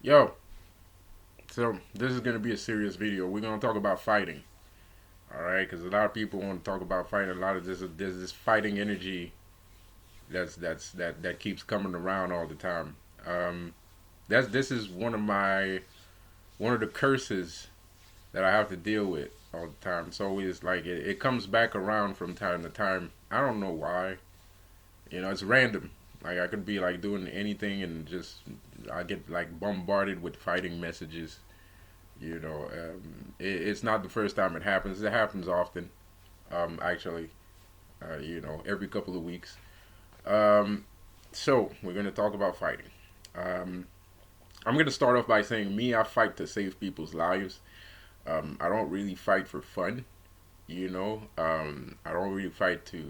Yo, so this is gonna be a serious video. We're gonna talk about fighting, all right? Because a lot of people want to talk about fighting. A lot of there's this fighting energy that keeps coming around all the time. Um, this is one of the curses that I have to deal with all the time. It's always like it comes back around from time to time. I don't know why. It's random. Like I could be like doing anything and just I get like bombarded with fighting messages. It's not the first time it happens. It happens often, actually. Every couple of weeks. Um, so we're gonna talk about fighting. Um, I'm gonna start off by saying, me, I fight to save people's lives. I don't really fight for fun. I don't really fight to,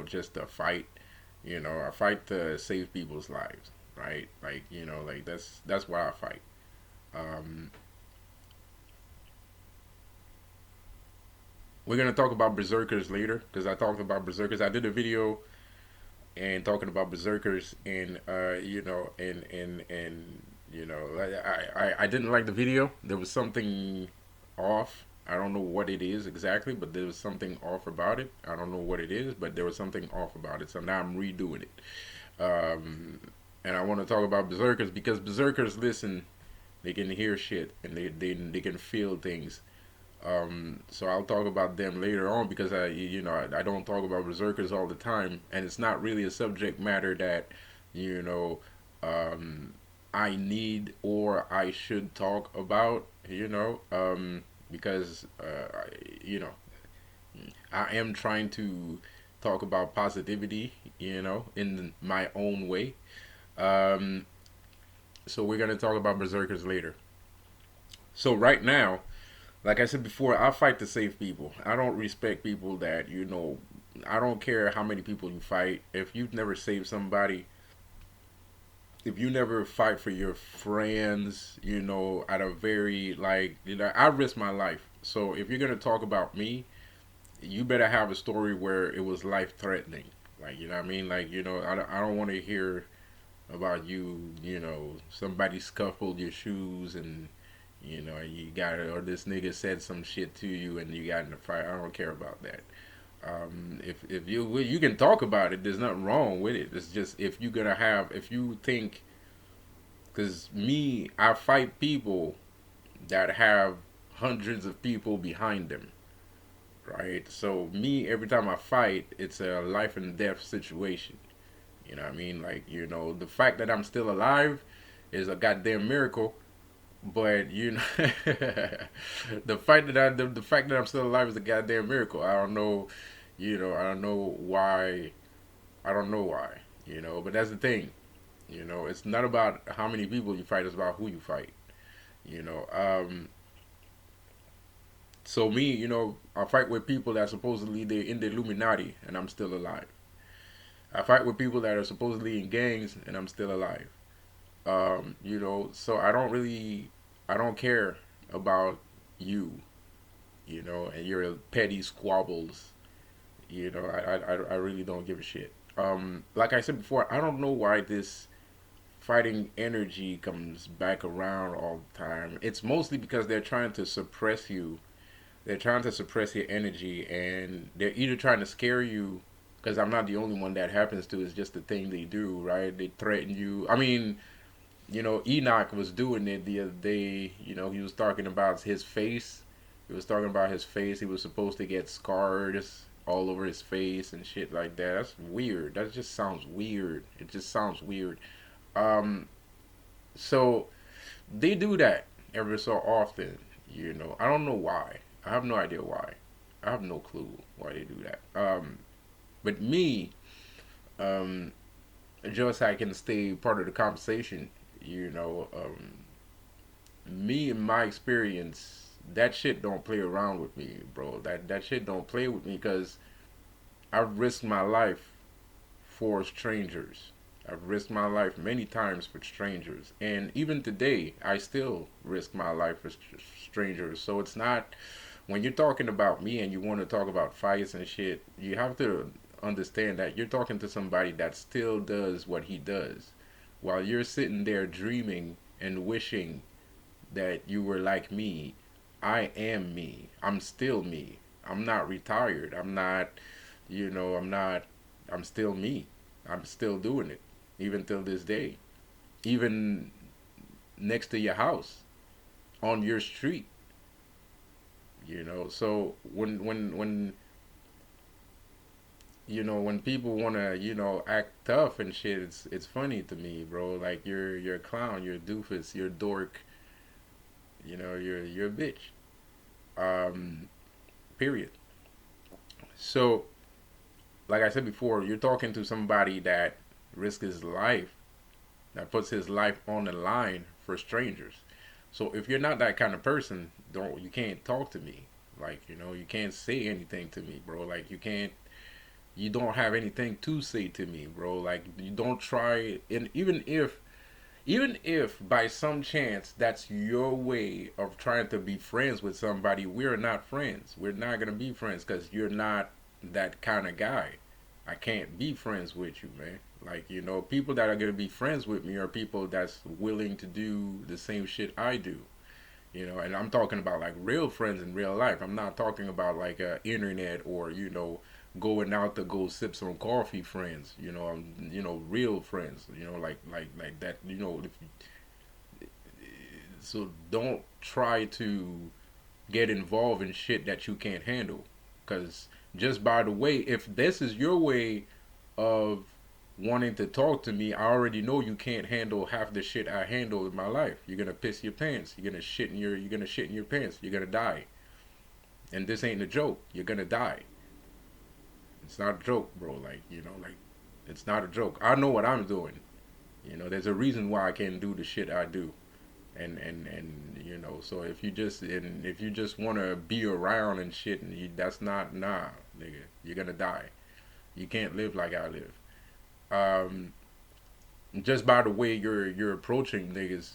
just to fight. I fight to save people's lives, right? Like, like that's why I fight. Um, we're gonna talk about berserkers later because I talked about berserkers. I did a video and talking about berserkers, and I didn't like the video. There was something off. I don't know what it is exactly, but there was something off about it. I don't know what it is, but there was something off about it. So now I'm redoing it. And I want to talk about berserkers because berserkers listen. They can hear shit and they can feel things. So I'll talk about them later on because I don't talk about berserkers all the time, and it's not really a subject matter that you know um, I need or I should talk about. Because I am trying to talk about positivity, in my own way. Um, so we're gonna talk about berserkers later. So right now, like I said before, I fight to save people. I don't respect people that I don't care how many people you fight. If you've never saved somebody, if you never fight for your friends, at a very I risk my life. So if you're gonna talk about me, you better have a story where it was life threatening. Like you know what I mean? Like I don't want to hear about you. Somebody scuffled your shoes and you got it, or this nigga said some shit to you and you got in a fight. I don't care about that. If you can talk about it, there's nothing wrong with it. It's just if you think, because me, I fight people that have hundreds of people behind them, right? So me, every time I fight, it's a life and death situation. You know what I mean? Like the fact that I'm still alive is a goddamn miracle. But the fact that I'm still alive is a goddamn miracle. I don't know, I don't know why. I don't know why. But that's the thing. It's not about how many people you fight. It's about who you fight. You know. So me, I fight with people that supposedly they're in the Illuminati, and I'm still alive. I fight with people that are supposedly in gangs, and I'm still alive. So I don't care about you, and your petty squabbles. I really don't give a shit. Like I said before, I don't know why this fighting energy comes back around all the time. It's mostly because they're trying to suppress you. They're trying to suppress your energy, and they're either trying to scare you. Because I'm not the only one that happens to. It's just the thing they do, right? They threaten you. I mean, Enoch was doing it the other day. He was talking about his face. He was talking about his face. He was supposed to get scars all over his face and shit like that. That's weird. That just sounds weird. It just sounds weird. Um, so they do that every so often. I don't know why. I have no idea why. I have no clue why they do that. But me, um, just so I can stay part of the conversation, you know, um, me and my experience, that shit don't play around with me, bro. That shit don't play with me because I've risked my life for strangers. I've risked my life many times for strangers, and even today, I still risk my life for strangers. So it's not, when you're talking about me and you want to talk about fights and shit, you have to understand that you're talking to somebody that still does what he does, while you're sitting there dreaming. and wishing that you were like me. I am me. I'm still me. I'm not retired. I'm not, I'm not, I'm still me. I'm still doing it, even till this day. Even next to your house, on your street, So when people wanna, act tough and shit, it's funny to me, bro. Like you're a clown, you're a doofus, you're a dork, you're a bitch. Um, period. So, like I said before, you're talking to somebody that risks his life, that puts his life on the line for strangers. So if you're not that kind of person, you can't talk to me. Like, you can't say anything to me, bro. Like you don't have anything to say to me, bro. Like you don't try, and even if by some chance that's your way of trying to be friends with somebody, we're not friends. We're not gonna be friends because you're not that kind of guy. I can't be friends with you, man. Like, people that are gonna be friends with me are people that's willing to do the same shit I do. And I'm talking about like real friends in real life. I'm not talking about like internet or going out to go sip some coffee friends. Real friends. Like that. So don't try to get involved in shit that you can't handle. Because just by the way, if this is your way of wanting to talk to me, I already know you can't handle half the shit I handle in my life. You're gonna piss your pants. You're gonna shit in your pants. You're gonna die. And this ain't a joke. You're gonna die. It's not a joke, bro. Like it's not a joke. I know what I'm doing. There's a reason why I can do the shit I do. And so if you just want to be around and shit, and that's not, nah, nigga. You're gonna die. You can't live like I live. Um, just by the way you're approaching niggas,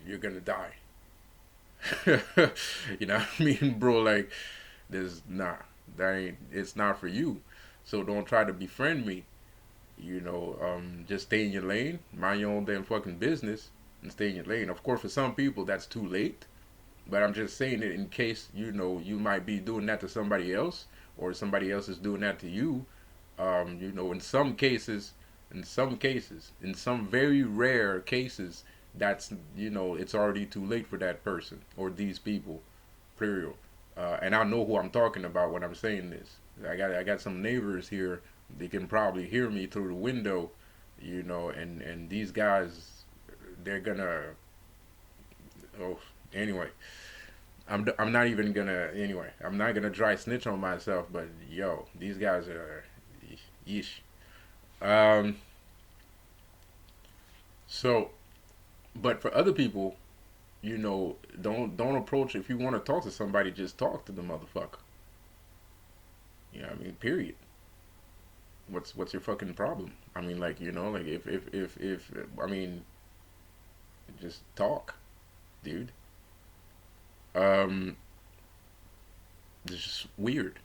you're gonna die. You know what I mean, bro? Like, there's nah, that ain't. It's not for you. So don't try to befriend me. Just stay in your lane, mind your own damn fucking business, and stay in your lane. Of course, for some people that's too late. But I'm just saying it in case you might be doing that to somebody else, or somebody else is doing that to you. In some very rare cases, that's it's already too late for that person or these people. Period. And I know who I'm talking about when I'm saying this. I got some neighbors here. They can probably hear me through the window, and these guys, they're gonna. Oh, anyway, I'm not even gonna. Anyway, I'm not gonna dry snitch on myself, but yo, these guys are, yeesh. Um, so, but for other people, don't approach. If you want to talk to somebody, just talk to the motherfucker. You know what I mean? Period. What's your fucking problem? I mean, like, like if I mean, just talk, dude. Um, this is just weird.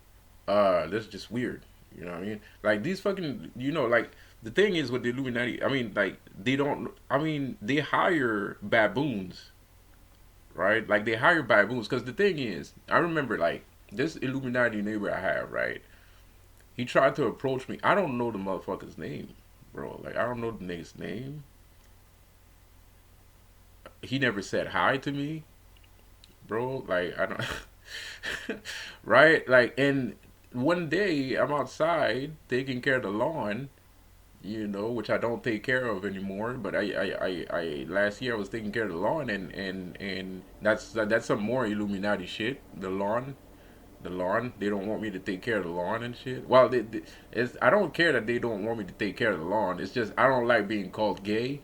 This is just weird. You know what I mean? Like these fucking, like the thing is with the Illuminati. I mean, like they don't. I mean, they hire baboons, right? Like they hire baboons because the thing is, I remember like this Illuminati neighbor I have, right? He tried to approach me. I don't know the motherfucker's name, bro. Like I don't know the nigga's name. He never said hi to me, bro. Like I don't. Right? Like, and one day I'm outside taking care of the lawn, which I don't take care of anymore. But I last year I was taking care of the lawn, and that's some more Illuminati shit. The lawn. They don't want me to take care of the lawn and shit. Well, I don't care that they don't want me to take care of the lawn. It's just I don't like being called gay,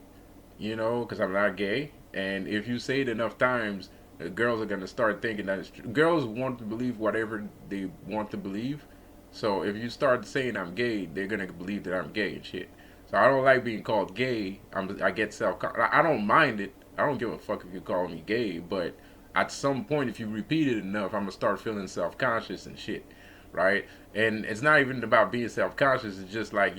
because I'm not gay. And if you say it enough times, girls are gonna start thinking that it's true. Girls want to believe whatever they want to believe. So if you start saying I'm gay, they're gonna believe that I'm gay and shit. So I don't like being called gay. I get I don't mind it. I don't give a fuck if you call me gay. But at some point, if you repeat it enough, I'm gonna start feeling self conscious and shit. right? And it's not even about being self conscious. It's just like,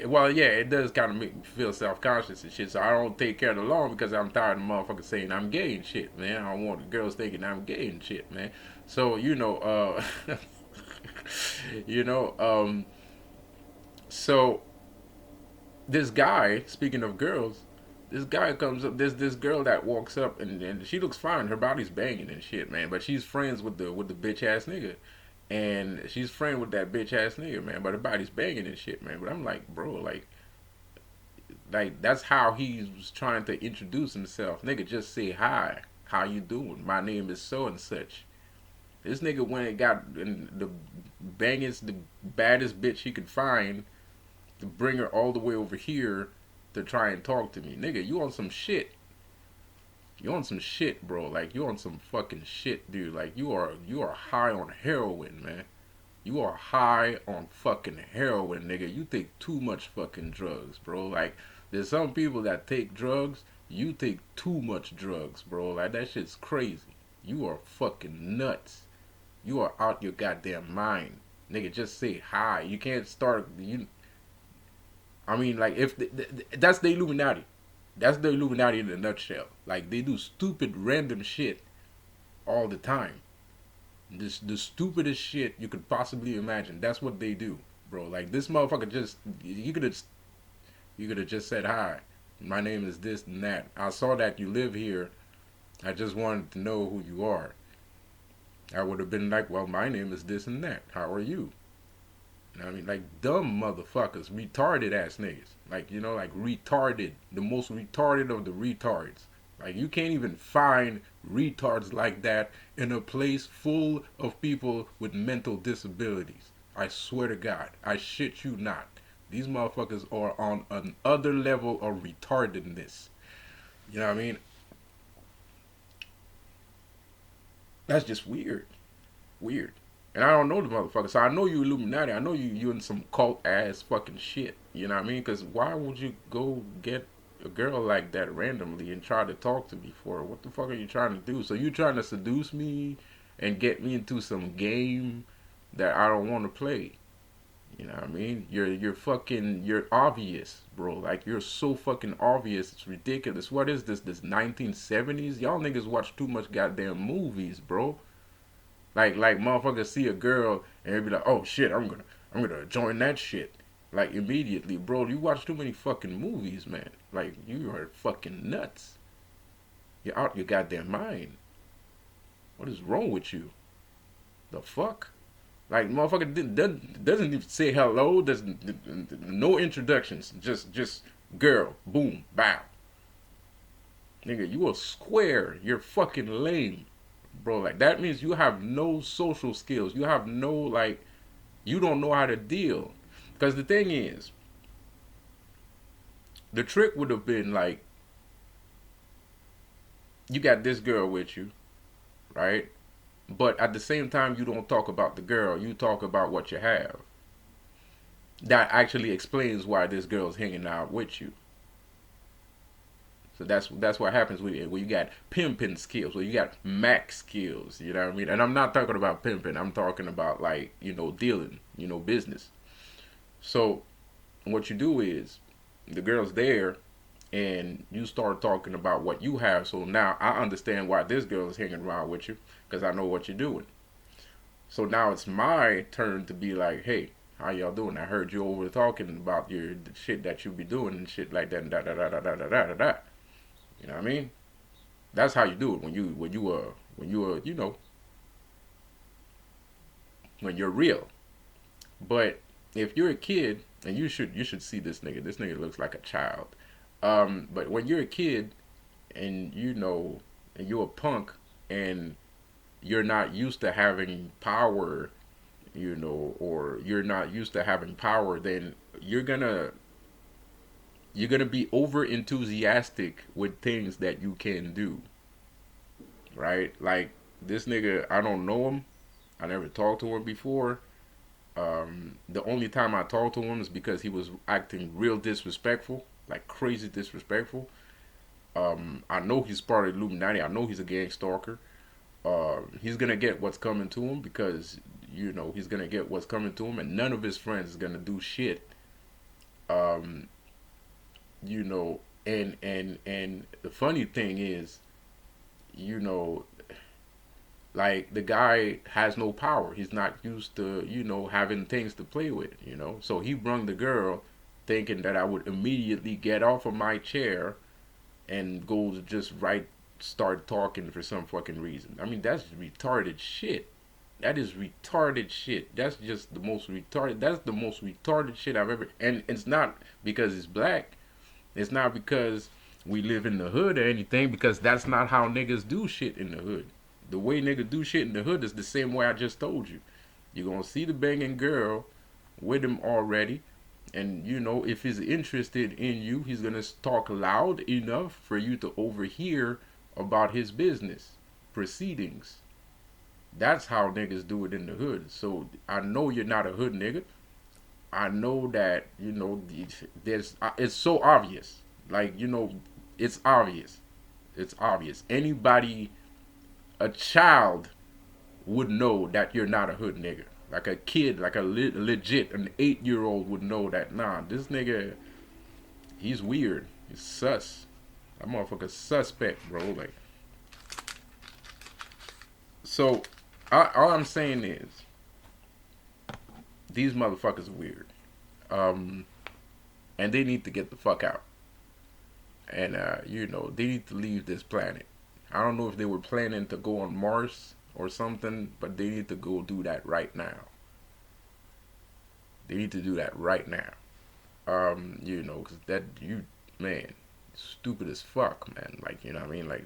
well, yeah, it does kind of make me feel self conscious and shit. So I don't take care of the law because I'm tired of motherfuckers saying I'm gay and shit, man. I don't want the girls thinking I'm gay and shit, man. So you know, so this guy, speaking of girls, this guy comes up. There's this girl that walks up and she looks fine. Her body's banging and shit, man. But she's friends with the bitch ass nigga, and she's friend with that bitch ass nigga, man. But her body's banging and shit, man. But I'm like, bro, like that's how he was trying to introduce himself. Nigga, just say hi. How you doing? My name is so and such. This nigga went and got the bangest, the baddest bitch he could find to bring her all the way over here to try and talk to me. Nigga, you on some shit. You on some shit, bro. Like you on some fucking shit, dude. Like you are high on heroin, man. You are high on fucking heroin, nigga. You take too much fucking drugs, bro. Like there's some people that take drugs. You take too much drugs, bro. Like that shit's crazy. You are fucking nuts. You are out your goddamn mind, nigga. Just say hi. You can't start. I mean, like if that's the Illuminati. That's the Illuminati in a nutshell. Like they do stupid, random shit all the time. This the stupidest shit you could possibly imagine. That's what they do, bro. Like this motherfucker just you could have just said hi. My name is this and that. I saw that you live here. I just wanted to know who you are. I would have been like, well, my name is this and that. How are you? I mean, like dumb motherfuckers, retarded ass niggas. Like, like retarded, the most retarded of the retards. Like, you can't even find retards like that in a place full of people with mental disabilities. I swear to God, I shit you not. These motherfuckers are on another level of retardedness. You know what I mean? That's just weird. Weird. And I don't know the motherfucker. So I know you Illuminati. I know you in some cult ass fucking shit. You know what I mean? Because why would you go get a girl like that randomly and try to talk to me for? What the fuck are you trying to do? So you trying to seduce me and get me into some game that I don't want to play. You know what I mean? You're obvious, bro. Like you're so fucking obvious. It's ridiculous. What is this? This 1970s? Y'all niggas watch too much goddamn movies, bro. Like motherfuckers see a girl and they be like, oh shit, I'm gonna join that shit. Like immediately, bro. You watch too many fucking movies, man. Like you are fucking nuts. You're out your goddamn mind. What is wrong with you? The fuck? Like motherfucker doesn't even say hello. There's no introductions. Just girl, boom, bow. Nigga, you a square. You're fucking lame, bro. Like that means you have no social skills. You have no like, you don't know how to deal. Because the thing is, the trick would have been like, you got this girl with you, right? But at the same time, you don't talk about the girl. You talk about what you have. That actually explains why this girl's hanging out with you. So that's what happens when you got pimping skills, when you got max skills. You know what I mean? And I'm not talking about pimping. I'm talking about like dealing, business. So what you do is the girl's there, and you start talking about what you have. So now I understand why this girl is hanging around with you because I know what you're doing. So now it's my turn to be like, hey, how y'all doing? I heard you over talking about your the shit that you be doing and shit like that and da da da da da da da da. You know what I mean? That's how you do it when when you're real. But if you're a kid, and you should see this nigga. This nigga looks like a child. But when you're a kid and and you're a punk and you're not used to having power, or you're not used to having power, then you're gonna be over enthusiastic with things that you can do, right? Like this nigga, I don't know him. I never talked to him before. The only time I talked to him is because he was acting real disrespectful, like crazy disrespectful. I know he's part of Illuminati. I know he's a gang stalker. He's gonna get what's coming to him because he's gonna get what's coming to him, and none of his friends is gonna do shit. Um, and the funny thing is, you know, like the guy has no power. He's not used to, having things to play with. So he brung the girl thinking that I would immediately get off of my chair and go to just start talking for some fucking reason. I mean, that's retarded shit. That is retarded shit. That's just the most retarded. That's the most retarded shit I've ever. And it's not because it's black. It's not because we live in the hood or anything. Because that's not how niggas do shit in the hood. The way niggas do shit in the hood is the same way I just told you. You're gonna see the banging girl with him already. And if he's interested in you, he's gonna talk loud enough for you to overhear about his business proceedings. That's how niggas do it in the hood. So I know you're not a hood nigga. I know that there's it's so obvious. Like it's obvious. It's obvious. Anybody, a child, would know that you're not a hood nigga. Like a kid, like a legit, an 8-year-old would know that. Nah, this nigga, he's weird. He's sus. That motherfucker suspect, bro. Like, so all I'm saying is these motherfuckers are weird, and they need to get the fuck out. And they need to leave this planet. I don't know if they were planning to go on Mars or something, but they need to go do that right now. They need to do that right now. Because man, stupid as fuck, man. Like, you know what I mean? Like,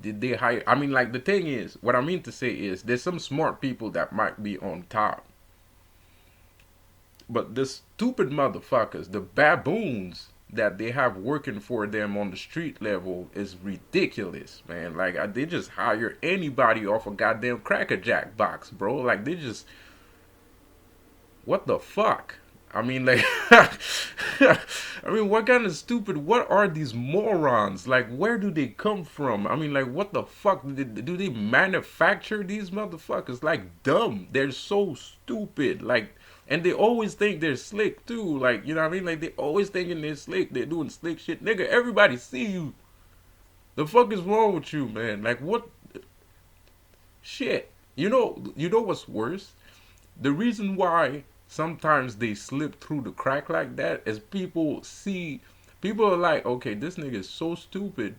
did they hire? I mean, like, the thing is, what I mean to say is, there's some smart people that might be on top. But the stupid motherfuckers, the baboons that they have working for them on the street level is ridiculous, man. Like, they just hire anybody off a goddamn Cracker Jack box, bro. Like, they just, what the fuck? I mean, like, I mean, what kind of what are these morons? Like, where do they come from? I mean, like, what the fuck? Do they manufacture these motherfuckers? Like, dumb. They're so stupid. Like, and they always think they're slick, too. Like, you know what I mean? Like, they always thinking they're slick. They're doing slick shit. Nigga, everybody see you. The fuck is wrong with you, man? Like, what? Shit. You know what's worse? The reason why sometimes they slip through the crack like that is people are like, okay, this nigga is so stupid,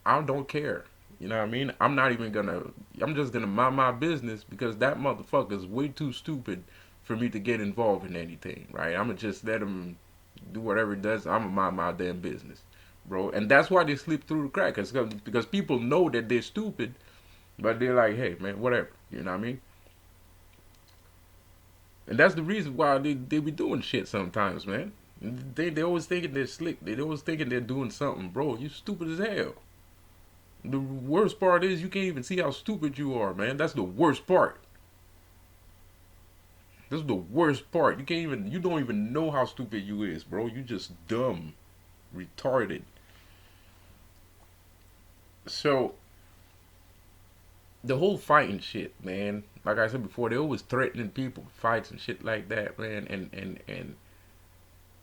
I don't care. You know what I mean? I'm just gonna mind my business because that motherfucker is way too stupid for me to get involved in anything, right? I'm gonna just let him do whatever he does. I'm gonna mind my damn business, bro. And that's why they slip through the crack, because people know that they're stupid, but they're like, hey, man, whatever. You know what I mean? And that's the reason why they be doing shit sometimes, man. They always thinking they're slick. They always thinking they're doing something, bro. You stupid as hell. The worst part is you can't even see how stupid you are, man. That's the worst part. This is the worst part. You don't even know how stupid you is, bro. You just dumb, retarded. So the whole fighting shit, man. Like I said before, they always threatening people, fights and shit like that, man. And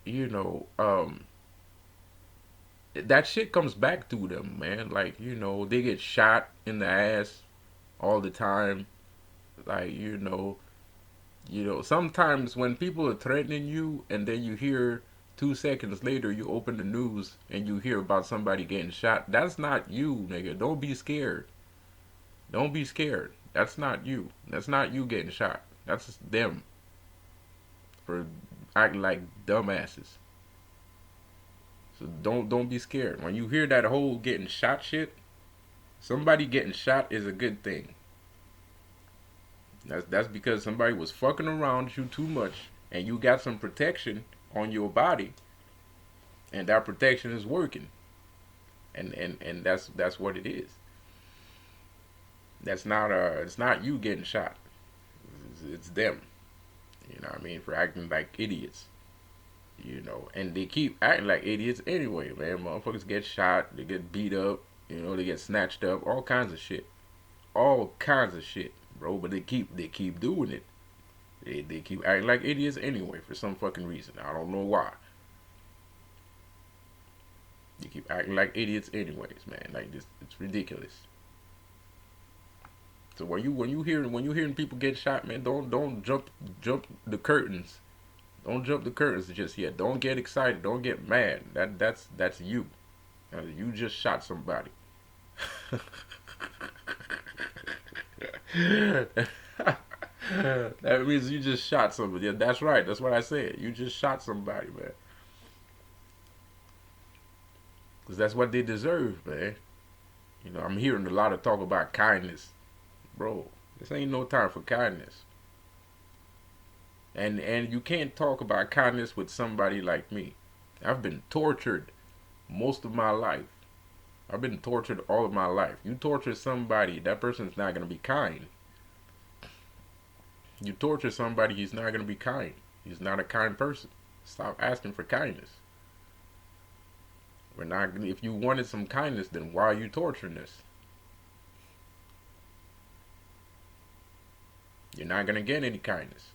you know, that shit comes back to them, man. Like, they get shot in the ass all the time. Like, sometimes when people are threatening you and then you hear 2 seconds later you open the news and you hear about somebody getting shot, that's not you, nigga. Don't be scared. Don't be scared. That's not you. That's not you getting shot. That's them for acting like dumbasses. So don't be scared. When you hear that whole getting shot shit, somebody getting shot is a good thing. That's because somebody was fucking around with you too much and you got some protection on your body and that protection is working. And that's what it is. That's not it's not you getting shot. It's them. You know what I mean? For acting like idiots. And they keep acting like idiots anyway, man. Motherfuckers get shot, they get beat up, they get snatched up, all kinds of shit. All kinds of shit. bro. But they keep doing it. They keep acting like idiots anyway for some fucking reason. I don't know why. They keep acting like idiots anyways, man. Like this, it's ridiculous. So when you hearing people get shot, man, don't jump the curtains. Don't jump the curtains just yet. Don't get excited. Don't get mad. That's you. You just shot somebody. That means you just shot somebody. Yeah, that's right. That's what I said. You just shot somebody, man. Because that's what they deserve, man. I'm hearing a lot of talk about kindness. Bro, this ain't no time for kindness. And you can't talk about kindness with somebody like me. I've been tortured most of my life. I've been tortured all of my life. You torture somebody, that person's not going to be kind. You torture somebody, he's not going to be kind. He's not a kind person. Stop asking for kindness. We're not. If you wanted some kindness, then why are you torturing us? You're not going to get any kindness.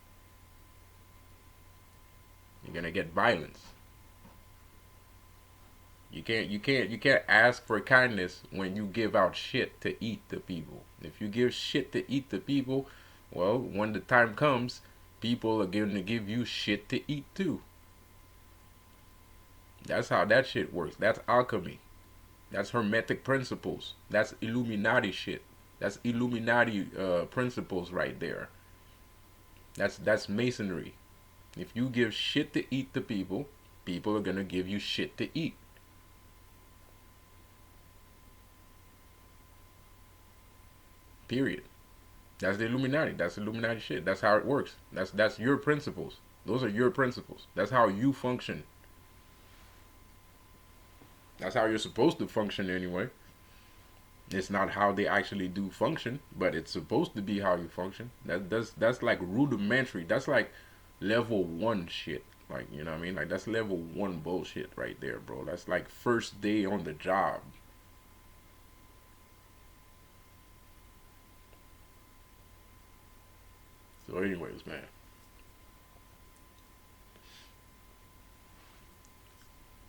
You're going to get violence. You can't ask for kindness when you give out shit to eat to people. If you give shit to eat to people, well, when the time comes, people are going to give you shit to eat too. That's how that shit works. That's alchemy. That's hermetic principles. That's Illuminati shit. That's Illuminati principles right there. That's masonry. If you give shit to eat to people, people are gonna give you shit to eat. Period. That's the Illuminati. That's Illuminati shit. That's how it works. That's your principles. Those are your principles. That's how you function. That's how you're supposed to function anyway. It's not how they actually do function, but it's supposed to be how you function. That's like rudimentary. That's like level one shit. Like, you know what I mean? Like, that's level one bullshit right there, bro. That's like first day on the job. So, anyways, man.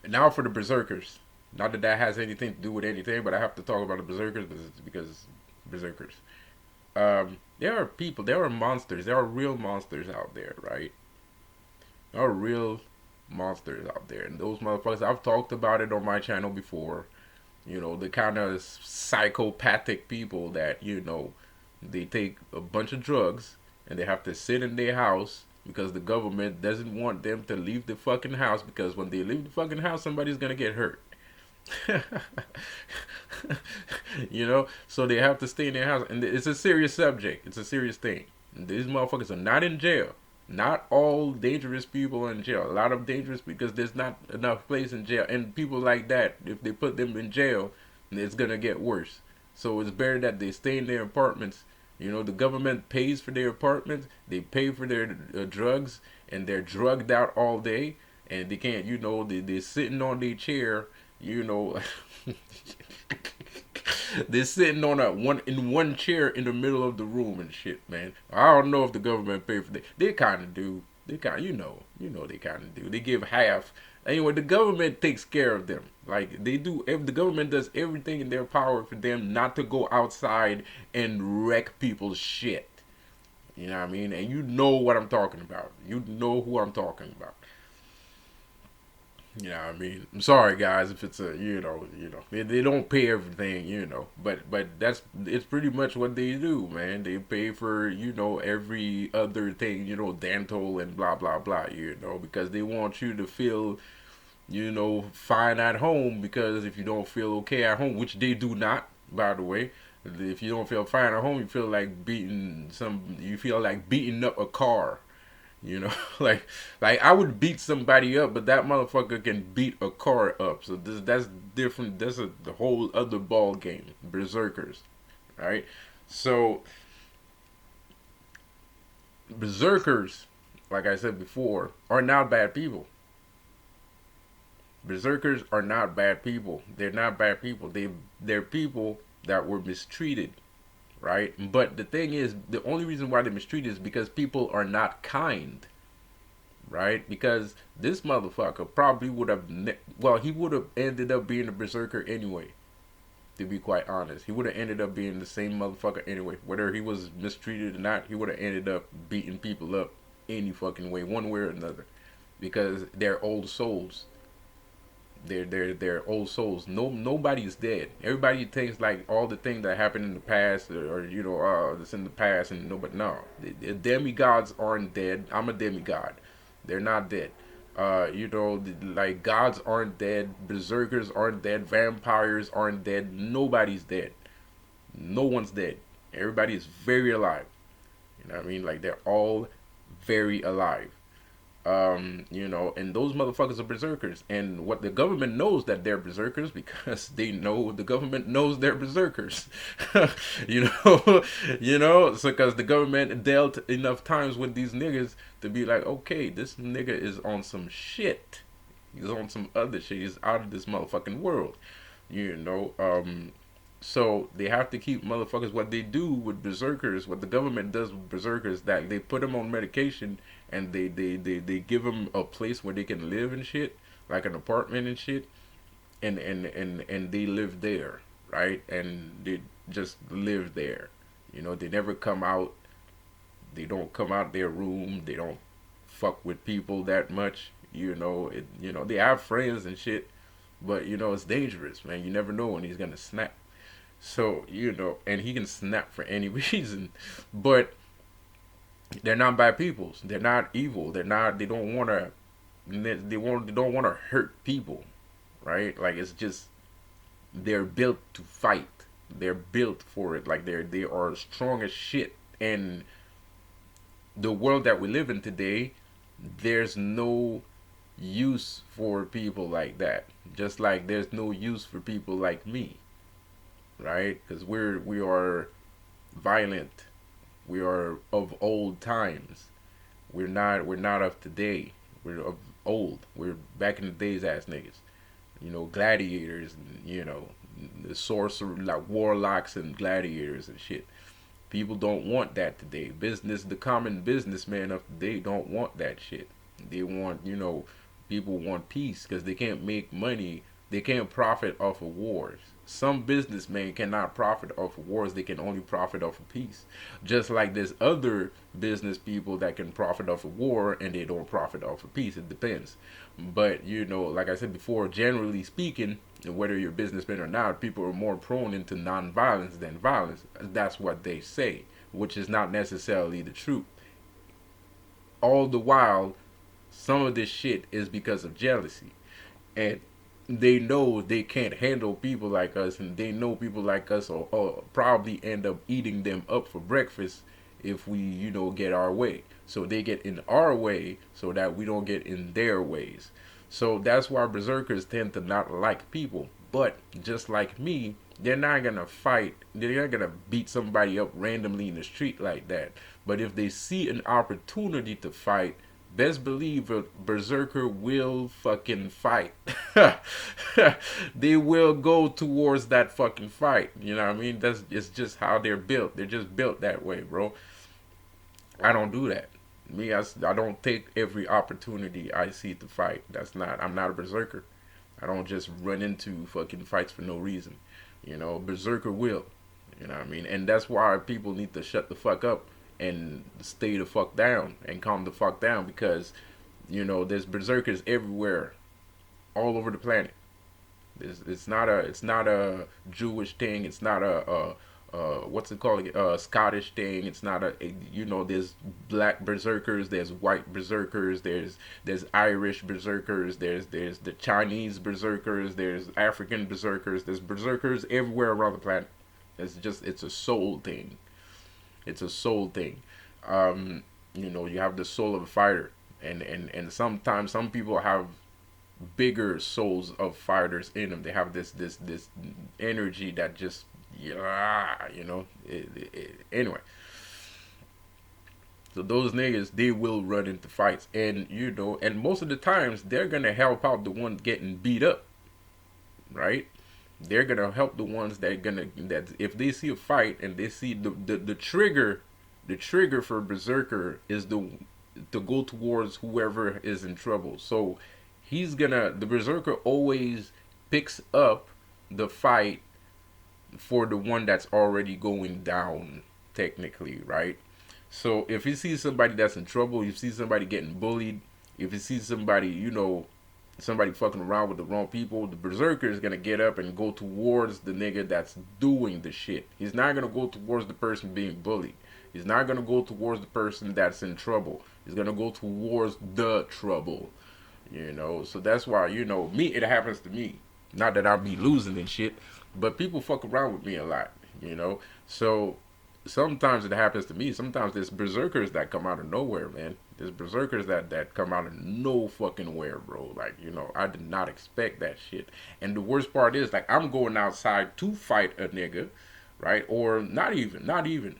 And now for the berserkers. Not that that has anything to do with anything, but I have to talk about the berserkers because berserkers. There are people, there are monsters, there are real monsters out there, right? There are real monsters out there, and those motherfuckers. I've talked about it on my channel before. The kind of psychopathic people that they take a bunch of drugs and they have to sit in their house because the government doesn't want them to leave the fucking house because when they leave the fucking house, somebody's gonna get hurt. So they have to stay in their house, and it's a serious subject. It's a serious thing. These motherfuckers are not in jail. Not all dangerous people are in jail. A lot of dangerous because there's not enough place in jail, and people like that, if they put them in jail, it's gonna get worse. So it's better that they stay in their apartments. The government pays for their apartments. They pay for their drugs, and they're drugged out all day, and they can't. They're sitting on their chair. you know, they're sitting on one chair in the middle of the room and shit, man. I don't know if the government pay for that. They kind of do. They kind, they kind of do. They give half. Anyway, the government takes care of them. Like they do. The government does everything in their power for them not to go outside and wreck people's shit. You know what I mean? And you know what I'm talking about. You know who I'm talking about. You know what I mean? I'm sorry, guys, if it's they don't pay everything, but it's pretty much what they do, man. They pay for every other thing, dental and blah blah blah, because they want you to feel fine at home. Because if you don't feel okay at home, which they do not, by the way, if you don't feel fine at home, you feel like beating up a car. Like I would beat somebody up, but that motherfucker can beat a car up. So that's different. That's the whole other ball game. Berserkers, right? So berserkers, like I said before, are not bad people. Berserkers are not bad people. They're not bad people. They're people that were mistreated. right? But the thing is, the only reason why they're mistreated is because people are not kind, right? Because this motherfucker probably would have, well, he would have ended up being a berserker anyway. To be quite honest, he would have ended up being the same motherfucker anyway. Whether he was mistreated or not, he would have ended up beating people up any fucking way, one way or another, because they're old souls. They're old souls. Nobody's dead. Everybody thinks like all the things that happened in the past, or you know, that's in the past, and no, but no, the demigods aren't dead. I'm a demigod. They're not dead. You know, like gods aren't dead. Berserkers aren't dead. Vampires aren't dead. Nobody's dead. No one's dead. Everybody is very alive. You know what I mean? Like they're all very alive. You know, and those motherfuckers are berserkers. And what the government knows that they're berserkers because they know the government knows they're berserkers. you know, so because the government dealt enough times with these niggas to be like, okay, this nigga is on some shit. He's on some other shit. He's out of this motherfucking world. You know, so they have to keep motherfuckers. What they do with berserkers, what the government does with berserkers, that they put them on medication and they give them a place where they can live and shit, like an apartment and shit, and they live there, right? And they just live there. You know, they never come out. They don't come out their room. They don't fuck with people that much. You know, they have friends and shit, but you know it's dangerous, man. You never know when he's gonna snap. So, you know, and he can snap for any reason. But they're not bad peoples. They're not evil. They don't want to they don't want to hurt people, right? Like it's just they're built to fight. They're built for it. Like they are strong as shit. And the world that we live in today, there's no use for people like that. Just like there's no use for people like me, right? Because we are violent. We are of old times. We're not of today. We're of old. We're back in the days ass niggas. You know, gladiators and you know the sorcerer like warlocks and gladiators and shit. People don't want that today. The common businessman of today don't want that shit. They want, you know, people want peace because they can't make money. They can't profit off of wars. Some businessmen cannot profit off of wars. They can only profit off of peace. Just like there's other business people that can profit off of war and they don't profit off of peace. It depends. But, you know, like I said before, generally speaking, whether you're a businessman or not, people are more prone into non-violence than violence. That's what they say, which is not necessarily the truth. All the while, some of this shit is because of jealousy. And they know they can't handle people like us, and they know people like us will probably end up eating them up for breakfast if we, you know, get our way. So they get in our way so that we don't get in their ways. So that's why berserkers tend to not like people. But just like me, they're not gonna fight. They're not gonna beat somebody up randomly in the street like that. But if they see an opportunity to fight, best believe a berserker will fucking fight. They will go towards that fucking fight. You know what I mean? It's just how they're built. They're just built that way, bro. I don't do that. I don't take every opportunity I see to fight. I'm not a berserker. I don't just run into fucking fights for no reason. You know, berserker will. You know what I mean? And that's why people need to shut the fuck up and stay the fuck down and calm the fuck down because, you know, there's berserkers everywhere, all over the planet. It's not a Jewish thing. It's not what's it called? Scottish thing. It's not you know, there's black berserkers, there's white berserkers, there's Irish berserkers, there's the Chinese berserkers, there's African berserkers, there's berserkers everywhere around the planet. It's a soul thing. It's a soul thing. You know, you have the soul of a fighter, and sometimes some people have bigger souls of fighters in them. They have this energy that just yeah, you know. Anyway, so those niggas they will run into fights, and you know, and most of the times they're gonna help out the one getting beat up, right? they're gonna help the ones that if they see a fight and they see the trigger, the trigger for Berserker is the to go towards whoever is in trouble. So the Berserker always picks up the fight for the one that's already going down, technically, right? So if you see somebody that's in trouble, you see somebody getting bullied, if you see somebody, somebody fucking around with the wrong people, the berserker is gonna get up and go towards the nigga that's doing the shit. He's not gonna go towards the person being bullied. He's not gonna go towards the person that's in trouble. He's gonna go towards the trouble. So that's why, me, it happens to me. Not that I'll be losing and shit, but people fuck around with me a lot. So sometimes it happens to me. Sometimes there's berserkers that come out of nowhere, man. There's berserkers that come out of no fucking where, bro. Like, I did not expect that shit. And the worst part is, like, I'm going outside to fight a nigga, right? Or not even.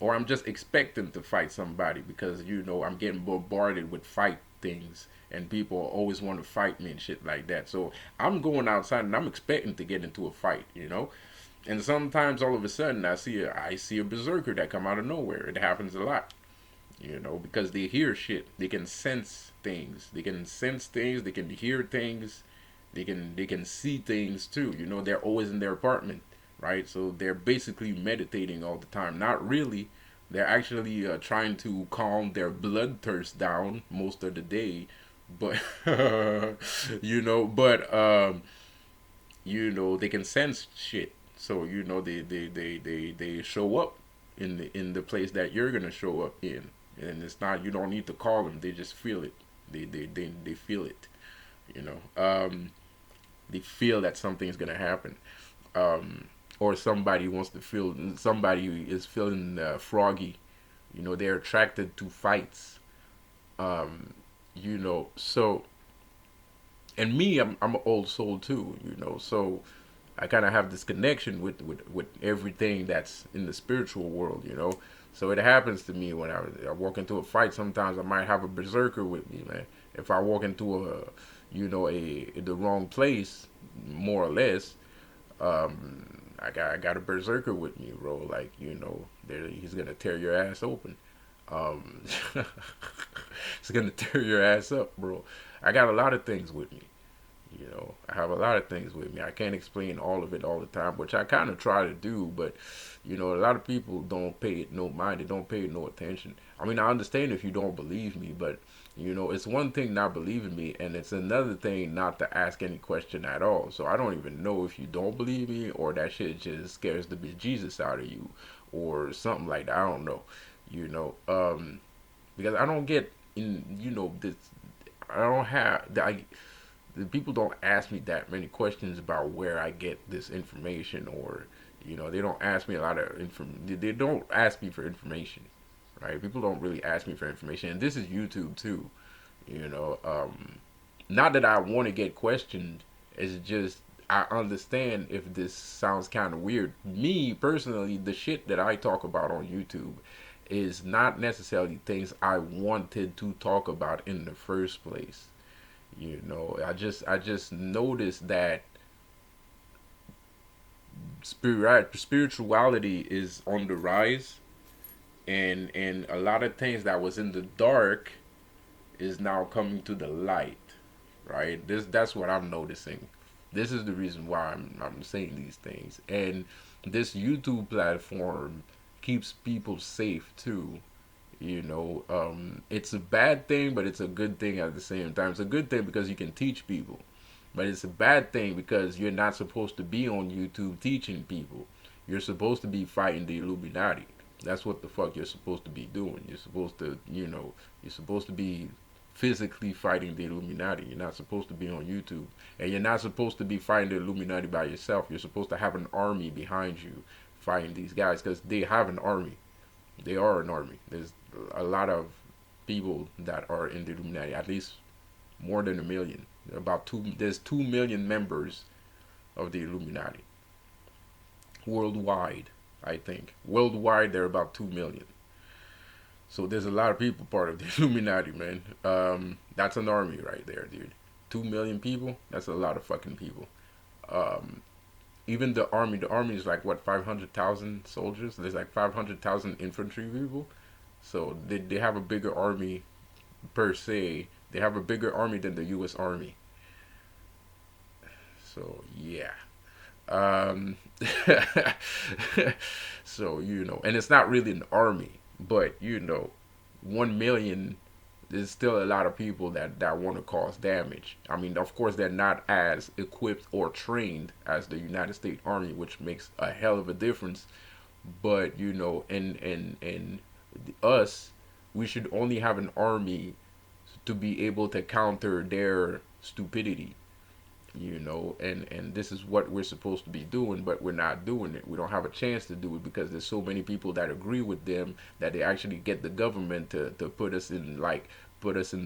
Or I'm just expecting to fight somebody because, I'm getting bombarded with fight things and people always want to fight me and shit like that. So I'm going outside and I'm expecting to get into a fight. And sometimes all of a sudden I see a berserker that come out of nowhere. It happens a lot, because they hear shit. They can sense things. They can sense things. They can hear things. They can see things too. They're always in their apartment, right? So they're basically meditating all the time. Not really. They're actually trying to calm their bloodthirst down most of the day, but they can sense shit. So they show up in the place that you're gonna show up in, and it's not, you don't need to call them. They just feel it. They feel it. You know, they feel that something's gonna happen, or somebody is feeling froggy. They're attracted to fights. So, and me, I'm an old soul too. So I kind of have this connection with everything that's in the spiritual world. So it happens to me when I walk into a fight. Sometimes I might have a berserker with me, man. If I walk into the wrong place, more or less, I got a berserker with me, bro. Like, he's gonna tear your ass open. Um, he's gonna tear your ass up, bro. I got a lot of things with me. I have a lot of things with me. I can't explain all of it all the time, which I kind of try to do, but a lot of people don't pay it no mind. They don't pay it no attention. I mean, I understand if you don't believe me, but it's one thing not believing me, and it's another thing not to ask any question at all. So I don't even know if you don't believe me or that shit just scares the bejesus out of you or something like that. I don't know. Because I don't get in. This. I don't have. The people don't ask me that many questions about where I get this information, or they don't ask me a lot of They don't ask me for information, right? People don't really ask me for information, and this is YouTube too. You know, not that I want to get questioned. It's just I understand if this sounds kind of weird. Me personally, the shit that I talk about on YouTube is not necessarily things I wanted to talk about in the first place. I just noticed that spirituality is on the rise, and a lot of things that was in the dark is now coming to the light, right? That's what I'm noticing. This is the reason why I'm saying these things, and this YouTube platform keeps people safe too. It's a bad thing, but it's a good thing at the same time. It's a good thing because you can teach people, but it's a bad thing because you're not supposed to be on YouTube teaching people. You're supposed to be fighting the Illuminati. That's what the fuck you're supposed to be doing. You're supposed to be physically fighting the Illuminati. You're not supposed to be on YouTube. And you're not supposed to be fighting the Illuminati by yourself. You're supposed to have an army behind you fighting these guys because they have an army. They are an army. There's a lot of people that are in the Illuminati, at least more than 1 million. There's 2 million members of the Illuminati worldwide. I think worldwide there are about 2 million. So there's a lot of people part of the Illuminati, man. That's an army right there, dude. 2 million people. That's a lot of fucking people. Even the army is like what 500,000 soldiers. There's like 500,000 infantry people. So they have a bigger army per se. They have a bigger army than the U.S. Army. So yeah. Um, so and it's not really an army, but 1 million there's still a lot of people that want to cause damage. I mean, of course, they're not as equipped or trained as the United States Army, which makes a hell of a difference. But and us, we should only have an army to be able to counter their stupidity. And this is what we're supposed to be doing, but we're not doing it. We don't have a chance to do it because there's so many people that agree with them that they actually get the government to put us in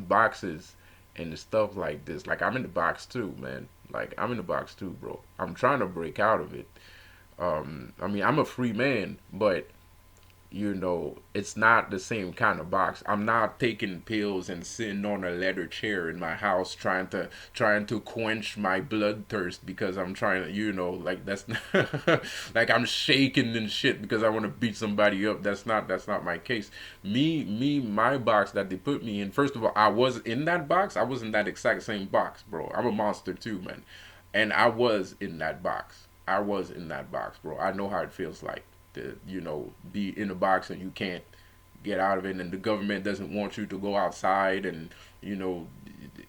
boxes and stuff like this. Like, I'm in the box too, man. Like, I'm in the box too, bro. I'm trying to break out of it. I mean, I'm a free man, but it's not the same kind of box. I'm not taking pills and sitting on a leather chair in my house trying to quench my bloodthirst because I'm trying to, like that's like I'm shaking and shit because I want to beat somebody up. That's not my case. My box that they put me in. First of all, I was in that box. I was in that exact same box, bro. I'm a monster too, man, and I was in that box. I was in that box, bro. I know how it feels like to be in a box and you can't get out of it, and the government doesn't want you to go outside, and you know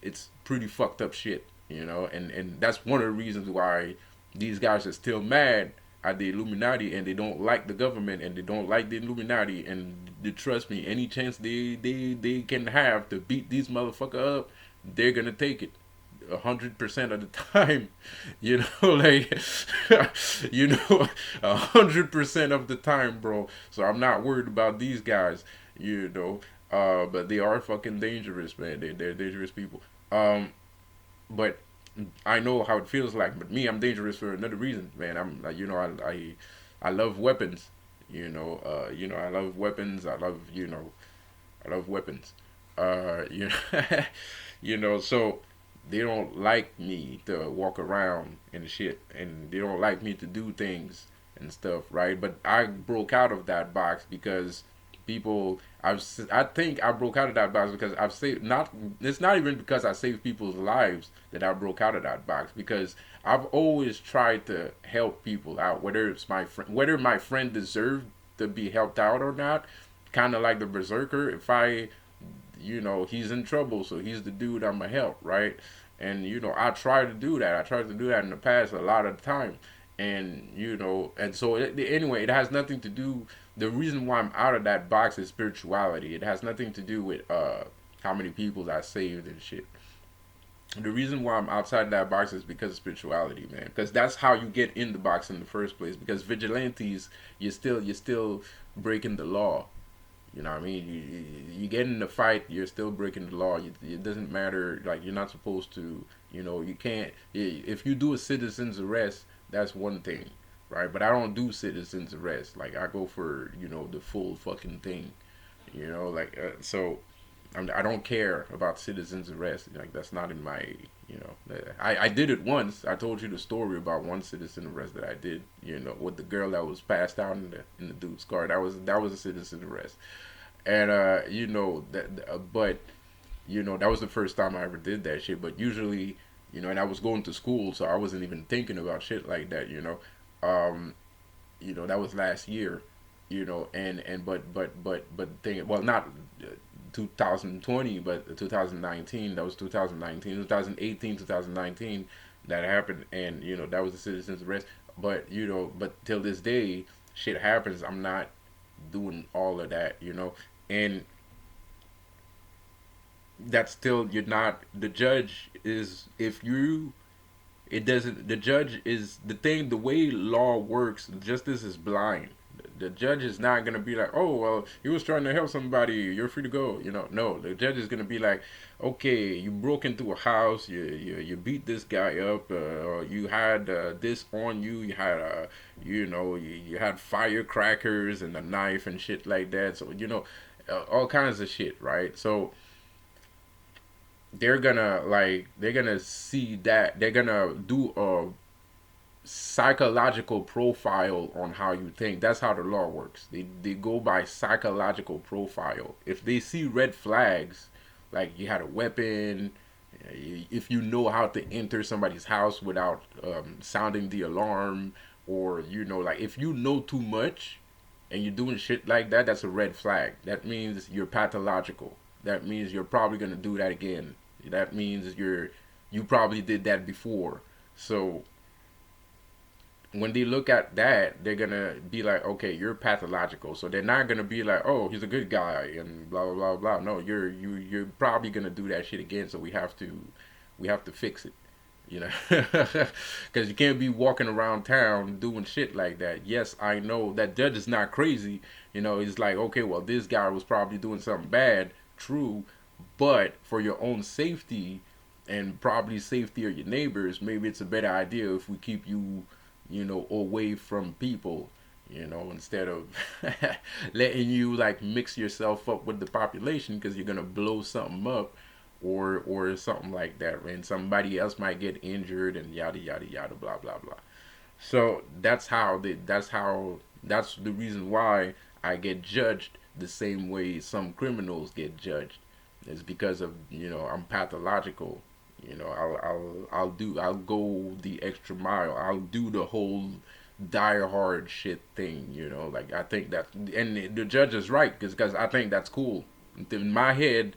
it's pretty fucked up shit. And that's one of the reasons why these guys are still mad at the Illuminati, and they don't like the government, and they don't like the Illuminati, and they, trust me, any chance they can have to beat these motherfucker up, they're gonna take it. 100% of the time, like, 100% of the time, bro. So I'm not worried about these guys, but they are fucking dangerous, man. They're dangerous people. But I know how it feels like. But me, I'm dangerous for another reason, man. I'm like, I love weapons. I love weapons. I love weapons. Uh, you know, so they don't like me to walk around and shit, and they don't like me to do things and stuff, right? But I broke out of that box because I think I broke out of that box because I've saved not. It's not even because I saved people's lives that I broke out of that box, because I've always tried to help people out, whether my friend deserved to be helped out or not. Kind of like the berserker. If I he's in trouble, so he's the dude I'm gonna help, right? And I try to do that. I tried to do that in the past a lot of the time, and and so anyway, it has nothing to do. The reason why I'm out of that box is spirituality. It has nothing to do with how many people I saved and shit. The reason why I'm outside that box is because of spirituality, man. Because that's how you get in the box in the first place. Because vigilantes, you're still breaking the law. You know what I mean? You get in the fight, you're still breaking the law. It doesn't matter. Like, you're not supposed to. You can't. If you do a citizen's arrest, that's one thing, right? But I don't do citizen's arrest. Like, I go for the full fucking thing. Like, so I don't care about citizens arrest. Like, that's not in my. I did it once. I told you the story about one citizen arrest that I did. With the girl that was passed out in the dude's car. That was a citizen arrest, and but that was the first time I ever did that shit. But usually, and I was going to school, so I wasn't even thinking about shit like that. Um, that was last year. And but thing, well, not 2020, but 2019. That was 2019, 2018, 2019 that happened, and that was the citizens arrest. But but till this day, shit happens. I'm not doing all of that, and that's still, you're not. The judge is, if you it doesn't the judge is the thing. The way law works, justice is blind. The judge is not gonna be like, oh well, he was trying to help somebody, you're free to go. No, the judge is gonna be like, okay, you broke into a house, you beat this guy up, you had this on you, you had you had firecrackers and a knife and shit like that. So all kinds of shit, right? So they're gonna see that, they're gonna do psychological profile on how you think. That's how the law works. They go by psychological profile. If they see red flags, like you had a weapon, if you know how to enter somebody's house without sounding the alarm, or like if you know too much and you're doing shit like that, that's a red flag. That means you're pathological. That means you're probably gonna do that again. That means you probably did that before. So when they look at that, they're gonna be like, okay, you're pathological. So they're not gonna be like, oh, he's a good guy and blah blah blah blah. No, you're probably gonna do that shit again. So we have to fix it. You know, because you can't be walking around town doing shit like that. Yes, I know that judge is not crazy. He's like, okay, well, this guy was probably doing something bad. True, but for your own safety and probably safety of your neighbors, maybe it's a better idea if we keep you away from people, instead of letting you like mix yourself up with the population because you're gonna blow something up or something like that, and somebody else might get injured and yada yada yada blah blah blah. So that's the reason why I get judged the same way some criminals get judged. It's because of I'm pathological. I'll go the extra mile. I'll do the whole die hard shit thing. Like I think that, and the judge is right because I think that's cool. In my head,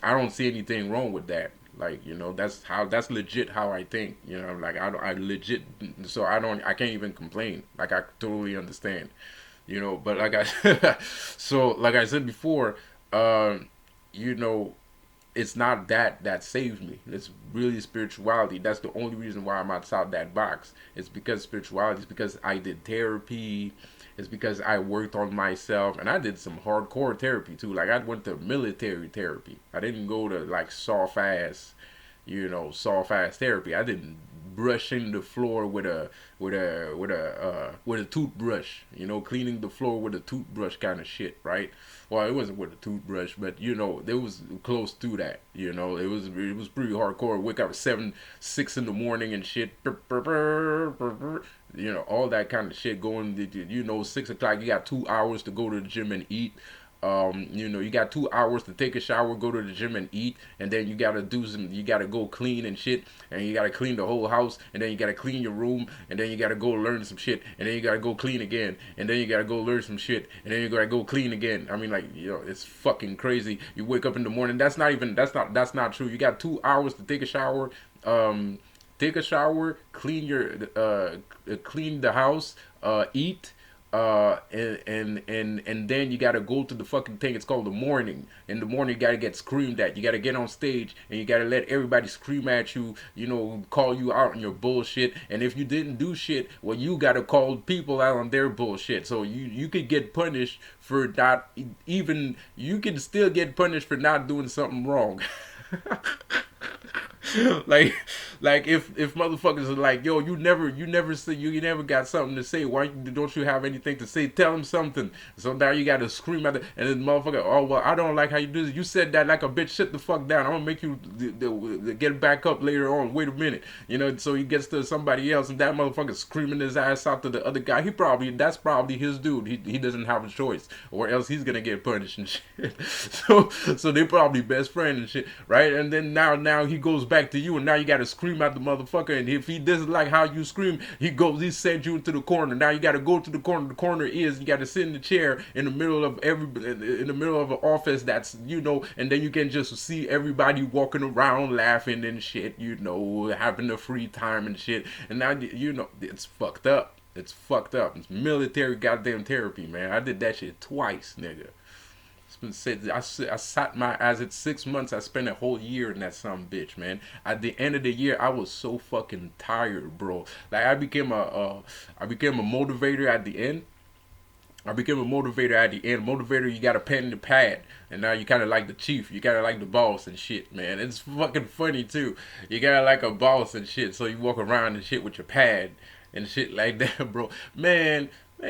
I don't see anything wrong with that. Like that's legit how I think. Like I legit. So I can't even complain. Like I totally understand. But like like I said before, you know, it's not that saves me. It's really spirituality. That's the only reason why I'm outside that box. It's because spirituality. It's because I did therapy. It's because I worked on myself, and I did some hardcore therapy too. Like I went to military therapy. I didn't go to like soft ass therapy. I didn't brushing the floor with a toothbrush. Cleaning the floor with a toothbrush kind of shit, right? Well, it wasn't with a toothbrush, but it was close to that. It was pretty hardcore. Wake up at 6 in the morning and shit. All that kind of shit going. 6 o'clock. You got 2 hours to go to the gym and eat. You got 2 hours to take a shower, go to the gym and eat, and then you gotta go clean and shit, and you gotta clean the whole house, and then you gotta clean your room, and then you gotta go learn some shit, and then you gotta go clean again, and then you gotta go learn some shit, and then you gotta go clean again. I mean, like, it's fucking crazy. You wake up in the morning. That's not true. You got 2 hours to take a shower. Take a shower, clean the house, eat, and then you gotta go to the fucking thing. It's called the morning. In the morning, you gotta get screamed at. You gotta get on stage and you gotta let everybody scream at you. Call you out on your bullshit. And if you didn't do shit, well, you gotta call people out on their bullshit. So you could get punished for not even. You can still get punished for not doing something wrong. like if motherfuckers are like, yo, you never got something to say, why don't you have anything to say? Tell them something. So now you gotta scream at it, and then motherfucker, oh well, I don't like how you do this. You said that like a bitch. Sit the fuck down. I'm gonna make you get back up later on. Wait a minute. So he gets to somebody else, and that motherfucker screaming his ass out to the other guy. That's probably his dude. He doesn't have a choice, or else he's gonna get punished and shit. So they probably best friend and shit, right? And then now he goes back to you, and now you gotta scream at the motherfucker. And if he doesn't like how you scream, he sends you into the corner. Now you gotta go to the corner. The corner is you gotta sit in the chair in the middle of an office that's and then you can just see everybody walking around laughing and shit, having a free time and shit. And now it's fucked up. It's fucked up. It's military goddamn therapy, man. I did that shit twice, nigga. I sat my ass at 6 months. I spent a whole year in that some bitch, man. At the end of the year, I was so fucking tired, bro. Like I became a motivator at the end. Motivator, you got a pen and a pad, and now you kind of like the chief. You kind of like the boss and shit, man. It's fucking funny too. You gotta like a boss and shit, so you walk around and shit with your pad and shit like that, bro. Man,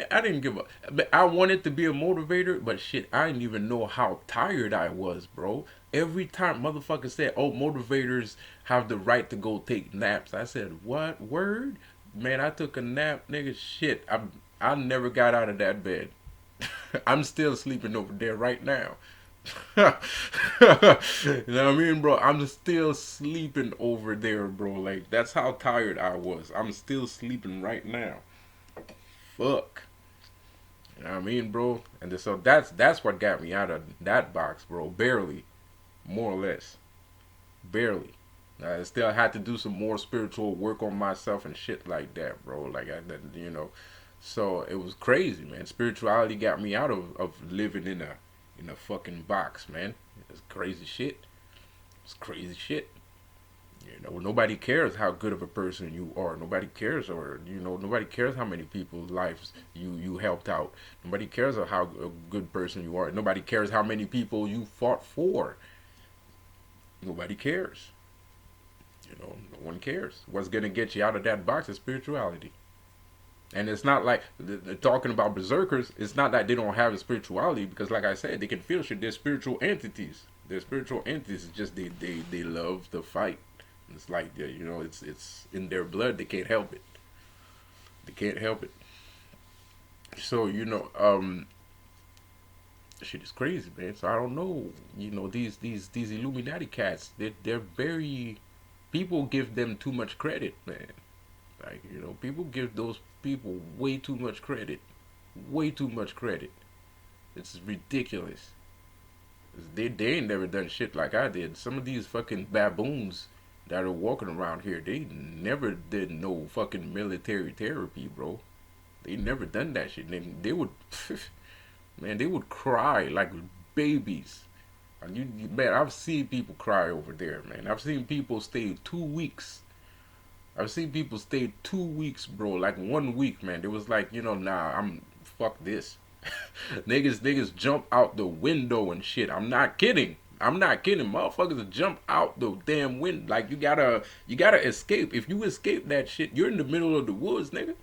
I didn't give up. I wanted to be a motivator, but shit, I didn't even know how tired I was, bro. Every time motherfuckers said, oh, motivators have the right to go take naps. I said, what? Word? Man, I took a nap, nigga. Shit, I never got out of that bed. I'm still sleeping over there right now. You know what I mean, bro? I'm still sleeping over there, bro. Like that's how tired I was. I'm still sleeping right now. Fuck. You know what I mean, bro? And so that's what got me out of that box, bro. Barely, more or less, barely. I still had to do some more spiritual work on myself and shit like that, bro. Like so it was crazy, man. Spirituality got me out of living in a fucking box, man. It's crazy shit. It's crazy shit. You know, nobody cares how good of a person you are. Nobody cares, or nobody cares how many people's lives you helped out. Nobody cares how a good person you are. Nobody cares how many people you fought for. Nobody cares. You know, no one cares. What's gonna get you out of that box is spirituality. And it's not like talking about berserkers. It's not that they don't have a spirituality, because, like I said, they can feel shit. They're spiritual entities. They're spiritual entities. It's just they love to fight. It's like it's in their blood. They can't help it. They can't help it. So shit is crazy, man. So I don't know. These Illuminati cats. They're very. People give them too much credit, man. Like, people give those people way too much credit. Way too much credit. It's ridiculous. They ain't never done shit like I did. Some of these fucking baboons that are walking around here, they never did no fucking military therapy, bro. They never done that shit. They would, man, they would cry like babies. And man, I've seen people cry over there, man. I've seen people stay 2 weeks. I've seen people stay 2 weeks, bro. Like 1 week, man. It was like, nah, fuck this. Niggas jump out the window and shit. I'm not kidding. I'm not kidding. Motherfuckers jump out the damn window. Like you gotta escape. If you escape that shit, you're in the middle of the woods, nigga.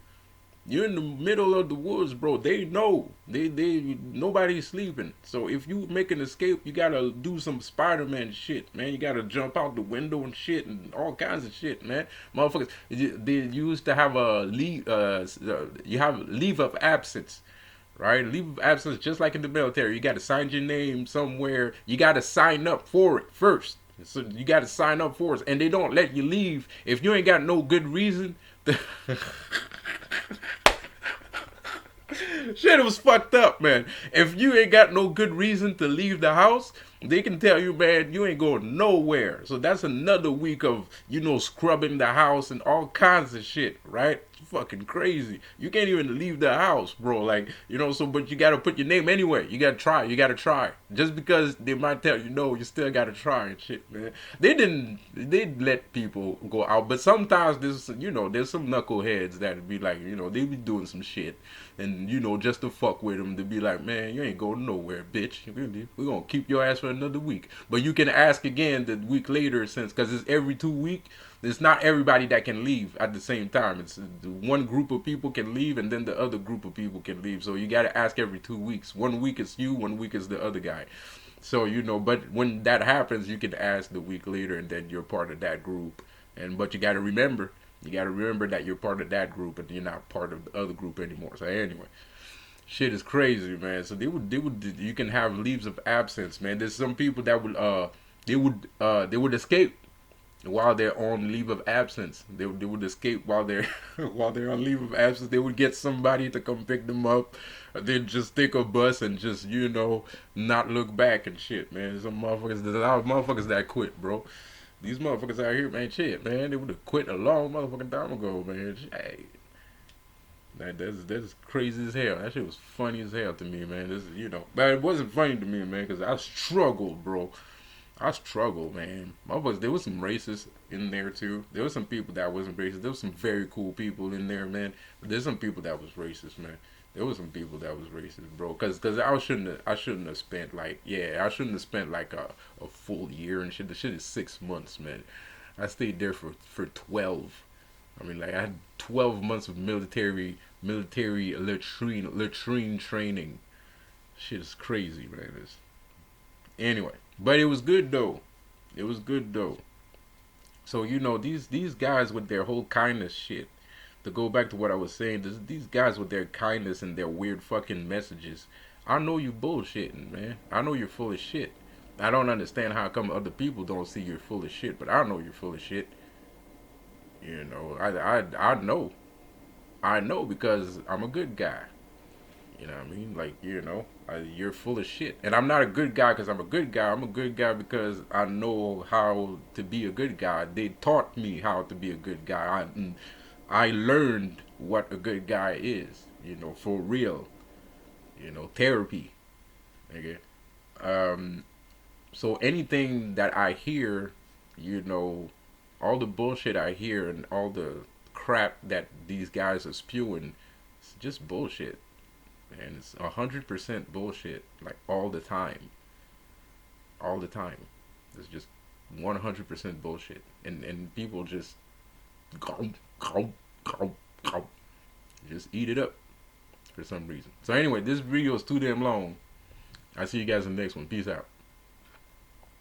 You're in the middle of the woods, bro. They know. Nobody's sleeping. So if you make an escape, you gotta do some Spider-Man shit, man. You gotta jump out the window and shit and all kinds of shit, man. Motherfuckers, they used to have a leave. You have leave of absence, right? Leave of absence, just like in the military. You gotta sign your name somewhere. You gotta sign up for it first. So you gotta sign up for it, and they don't let you leave if you ain't got no good reason. Shit was fucked up, man. If you ain't got no good reason to leave the house, they can tell you, man, you ain't going nowhere. So that's another week of, scrubbing the house and all kinds of shit, right? Fucking crazy. You can't even leave the house, bro. Like, but you gotta put your name anyway. You gotta try. You gotta try. Just because they might tell you no, you still gotta try and shit, man. They let people go out, but sometimes there's some knuckleheads that be like, they be doing some shit. And, just to fuck with them, to be like, man, you ain't going nowhere, bitch. We're going to keep your ass for another week. But you can ask again the week later, because it's every 2 weeks. It's not everybody that can leave at the same time. It's one group of people can leave, and then the other group of people can leave. So you got to ask every 2 weeks. 1 week is you, 1 week is the other guy. So, but when that happens, you can ask the week later, and then you're part of that group. But you got to remember. You got to remember that you're part of that group and you're not part of the other group anymore. So anyway, shit is crazy, man. So you can have leaves of absence, man. There's some people that they would escape while they're on leave of absence. They would escape while they're while they're on leave of absence. They would get somebody to come pick them up. Then just take a bus and just not look back and shit, man. There's a lot of motherfuckers that quit, bro. These motherfuckers out here, man, shit, man, they would have quit a long motherfucking time ago, man. Hey, that's crazy as hell. That shit was funny as hell to me, man. But it wasn't funny to me, man, because I struggled, bro. I struggled, man. Motherfuckers, there was some racists in there too. There was some people that wasn't racist. There was some very cool people in there, man. But there's some people that was racist, man. There was some people that was racist, bro. Cause I shouldn't have spent I shouldn't have spent like a full year and shit. The shit is 6 months, man. I stayed there for 12. I mean, like I had 12 months of military latrine training. Shit is crazy, man. Anyway, but it was good though. It was good though. So these guys with their whole kindness shit. to go back to what I was saying, these guys with their kindness and their weird fucking messages, I know you bullshitting, man. I know you're full of shit. I don't understand how come other people don't see you're full of shit, but I know you're full of shit. You know, I know. I know because I'm a good guy. You know what I mean? Like, you're full of shit. And I'm not a good guy because I'm a good guy. I'm a good guy because I know how to be a good guy. They taught me how to be a good guy. I learned what a good guy is, for real. Therapy. Okay. Um, so anything that I hear, you know, all the bullshit I hear and all the crap that these guys are spewing, it's just bullshit. And it's 100% bullshit, like all the time, all the time. It's just 100% bullshit, and people just go go go go, just eat it up for some reason. So anyway, this video is too damn long. I see you guys in the next one. Peace out.